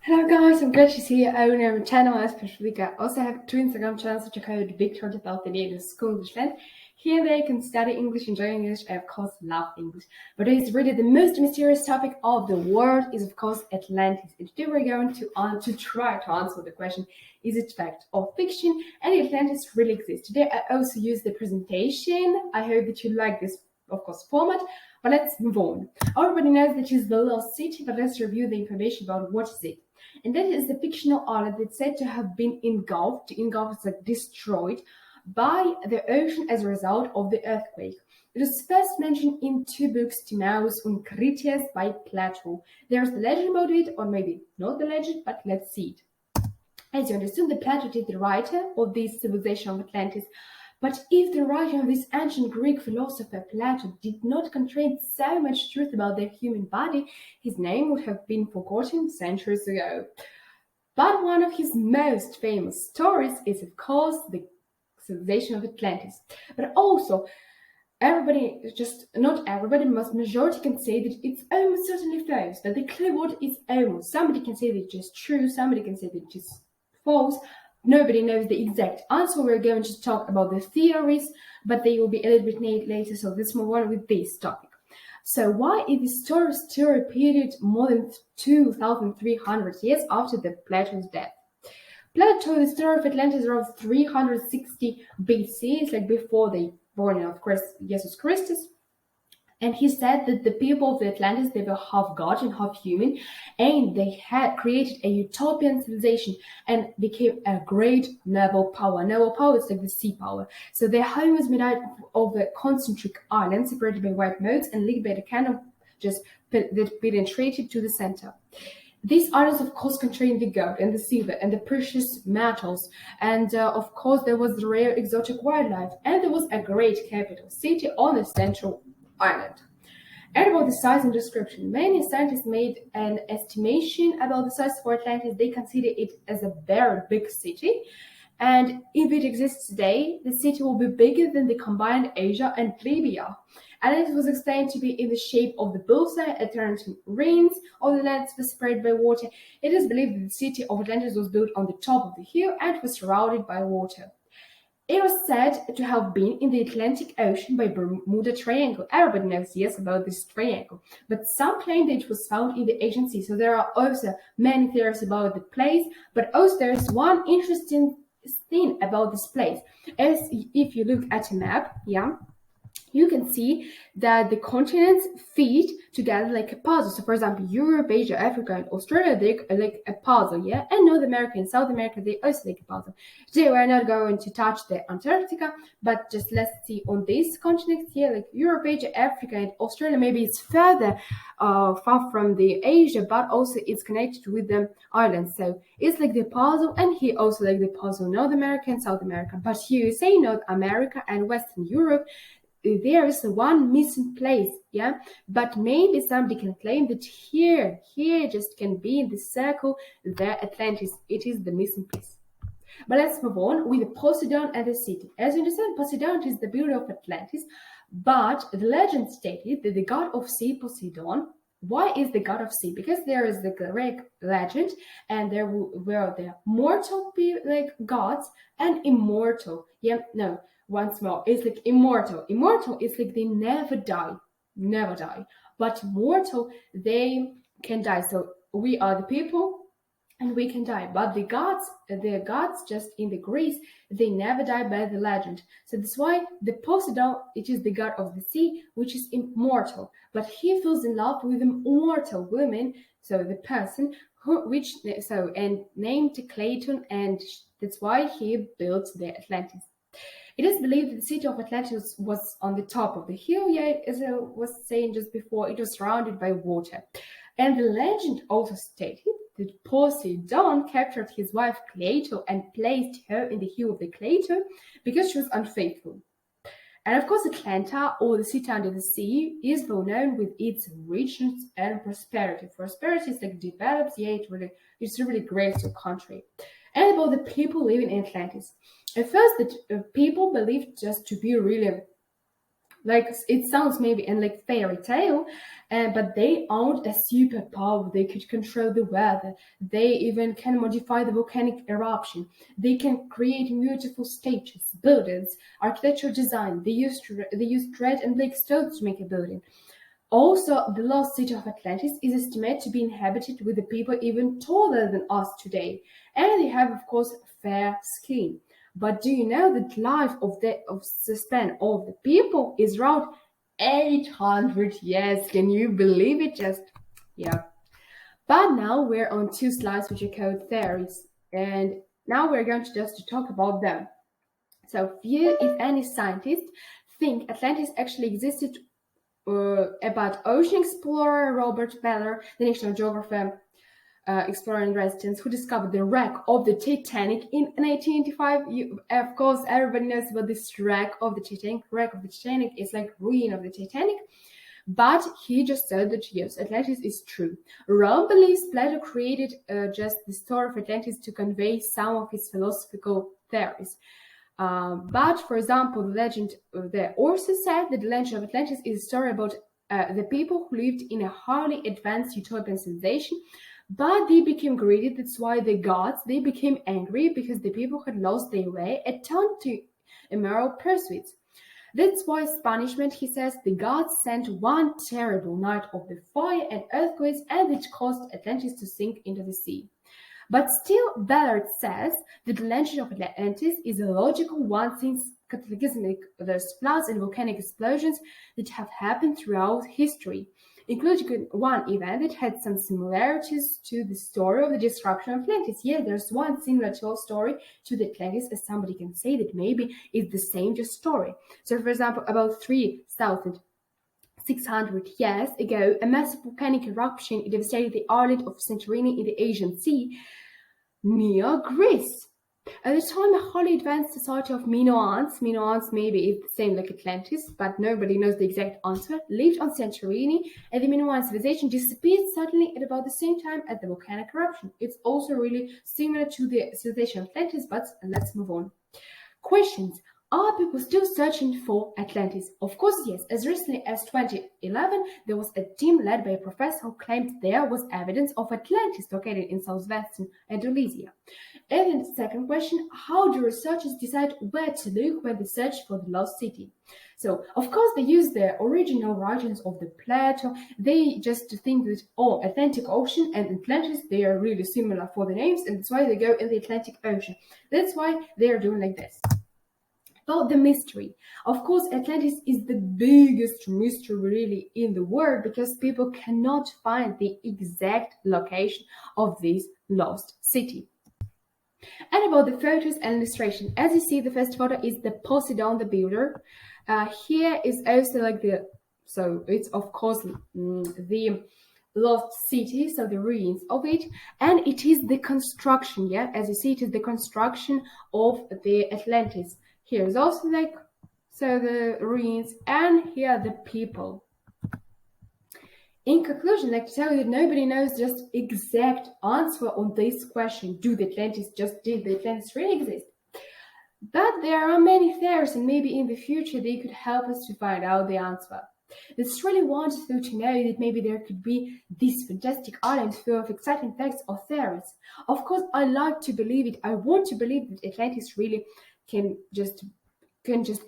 Hello guys, I'm glad to see you on our channel, especially Vika. I also have two Instagram channels which are called Victor about the native school English land. Here they can study English, enjoy English, and of course love English. But it's really the most mysterious topic of the world is of course Atlantis. And today we're going to try to answer the question, is it fact or fiction? And Atlantis really exists. Today I also use the presentation. I hope that you like this, of course, format. But let's move on. Everybody knows that it's the lost city, but let's review the information about what is it. And that is the fictional island that's said to have been engulfed is like destroyed by the ocean as a result of the earthquake. It was first mentioned in two books, Timaeus and Critias by Plato. There's the legend about it, or maybe not the legend, but let's see it. As you understand, the Plato is the writer of this civilization of Atlantis. But if the writing of this ancient Greek philosopher Plato did not contain so much truth about the human body, his name would have been forgotten centuries ago. But one of his most famous stories is, of course, the civilization of Atlantis. But also, not everybody, but majority can say that it's almost certainly false. But the clear word is almost. Somebody can say that it is true, somebody can say that it is false. Nobody knows the exact answer. We're going to talk about the theories, but they will be a little bit later, so let's move on with this topic. So why is this story still repeated more than 2,300 years after the Plato's death? Plato told the story of Atlantis around 360 BC, it's like before the born of Jesus Christus. And he said that the people of the Atlantis, they were half god and half human, and they had created a utopian civilization and became a great naval power. Naval power is like the sea power. So their home was made out of a concentric islands separated by white moats and linked by the canal that penetrated to the center. These islands, of course, contained the gold and the silver and the precious metals. And of course, there was the rare exotic wildlife. And there was a great capital city on the central island. And about the size and description, many scientists made an estimation about the size for Atlantis. They consider it as a very big city. And if it exists today, the city will be bigger than the combined Asia and Libya. And it was explained to be in the shape of the bullseye, alternate rings. All the lands were separated by water. It is believed that the city of Atlantis was built on the top of the hill and was surrounded by water. It was said to have been in the Atlantic Ocean by Bermuda Triangle. Everybody knows, yes, about this triangle. But some claim that it was found in the Asian Sea. So there are also many theories about the place. But also there is one interesting thing about this place. As if you look at a map, you can see that the continents fit together like a puzzle. So, for example, Europe, Asia, Africa, and Australia, they're like a puzzle, and North America and South America, they also like a puzzle. Today, we're not going to touch the Antarctica, but just let's see on these continents here, like Europe, Asia, Africa, and Australia. Maybe it's further far from the Asia, but also it's connected with the islands. So it's like the puzzle, and here also like the puzzle, North America and South America. But USA, North America, and Western Europe, there is one missing place, but maybe somebody can claim that here just can be in the circle, the Atlantis, it is the missing place. But let's move on with Poseidon and the city. As you understand, Poseidon is the builder of Atlantis, but the legend stated that the god of sea, Poseidon, why is the god of sea? Because there is the Greek legend, and there were the mortal like gods and immortal. Once more, it's like immortal. Immortal is like they never die. But mortal, they can die. So we are the people and we can die. But the gods just in the Greece, they never die by the legend. So that's why the Poseidon, it is the god of the sea, which is immortal. But he falls in love with an immortal woman, so the person and named Clayton, and that's why he built the Atlantis. It is believed that the city of Atlantis was on the top of the hill, as I was saying just before, it was surrounded by water. And the legend also stated that Poseidon captured his wife Plato and placed her in the hill of the Plato because she was unfaithful. And of course, Atlanta, or the city under the sea, is well known with its richness and prosperity. Prosperity is like develops, it's a really great country. And about the people living in Atlantis. At first, the people believed just to be really Like it sounds maybe in like fairy tale, but they owned a superpower. They could control the weather. They even can modify the volcanic eruption. They can create beautiful statues, buildings, architectural design. They used red and black stones to make a building. Also, the lost city of Atlantis is estimated to be inhabited with the people even taller than us today, and they have, of course, fair skin. But do you know that life of the span of the people is around 800 years? Can you believe it? Just yeah. But now we're on two slides which are called theories, and now we're going to just to talk about them. So few, if any, scientists think Atlantis actually existed about ocean explorer Robert Beller, the National Geographer explorer in residence, who discovered the wreck of the Titanic in 1985. Of course, everybody knows about this wreck of the Titanic. Wreck of the Titanic is like ruin of the Titanic. But he just said that yes, Atlantis is true. Rome believes Plato created just the story of Atlantis to convey some of his philosophical theories. But, for example, the legend there also said that the legend of Atlantis is a story about the people who lived in a highly advanced utopian civilization, but they became greedy. That's why the gods, they became angry because the people had lost their way and turned to immoral pursuits. That's why as punishment, he says, the gods sent one terrible night of the fire and earthquakes, and it caused Atlantis to sink into the sea. But still, Ballard says that the legend of Atlantis is a logical one since cataclysmic there's floods and volcanic explosions that have happened throughout history, including one event that had some similarities to the story of the destruction of Atlantis. Yeah, there's one similar story to the Atlantis, as somebody can say that maybe it's the same just story. So, for example, about 3,600 years ago, a massive volcanic eruption devastated the island of Santorini in the Aegean Sea, near Greece. At the time, a highly advanced society of Minoans maybe is the same like Atlantis, but nobody knows the exact answer, lived on Santorini, and the Minoan civilization disappeared suddenly at about the same time as the volcanic eruption. It's also really similar to the civilization of Atlantis, but let's move on. Questions. Are people still searching for Atlantis? Of course, yes. As recently as 2011, there was a team led by a professor who claimed there was evidence of Atlantis located in southwestern Indonesia. And then the second question, how do researchers decide where to look when they search for the lost city? So, of course, they use the original writings of the Plato. They just think that, Atlantic Ocean and Atlantis, they are really similar for the names, and that's why they go in the Atlantic Ocean. That's why they are doing like this. About the mystery. Of course, Atlantis is the biggest mystery really in the world because people cannot find the exact location of this lost city. And about the photos and illustration. As you see, the first photo is the Poseidon, the builder. Here is also like so it's of course the lost city, so the ruins of it, and it is the construction, yeah, as you see, it is the construction of the Atlantis. Here is also the ruins, and here are the people. In conclusion, I'd like to tell you that nobody knows just exact answer on this question. Did the Atlantis really exist? But there are many theories, and maybe in the future they could help us to find out the answer. It's really wonderful to know that maybe there could be these fantastic islands full of exciting facts or theories. Of course, I like to believe it. I want to believe that Atlantis really can just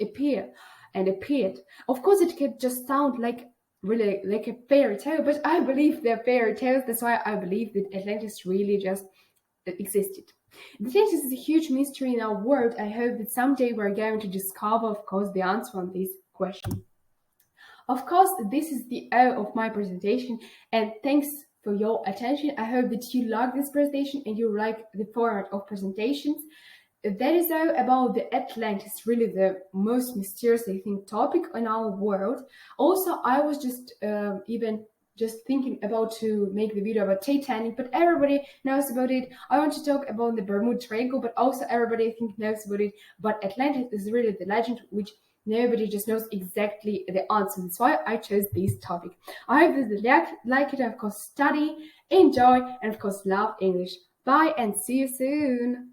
appear and appeared. Of course, it could just sound like really like a fairy tale, but I believe they're fairy tales. That's why I believe that Atlantis really just existed. Atlantis is a huge mystery in our world. I hope that someday we're going to discover, of course, the answer on this question. Of course, this is the end of my presentation, and thanks for your attention. I hope that you like this presentation and you like the format of presentations. That is all about the Atlantis, really the most mysterious, I think, topic in our world. Also, I was just thinking about to make the video about Titanic, but everybody knows about it. I want to talk about the Bermuda Triangle, but also everybody I think knows about it. But Atlantis is really the legend which nobody just knows exactly the answer. That's why I chose this topic. I hope that you like it, and of course study, enjoy, and of course love English. Bye and see you soon.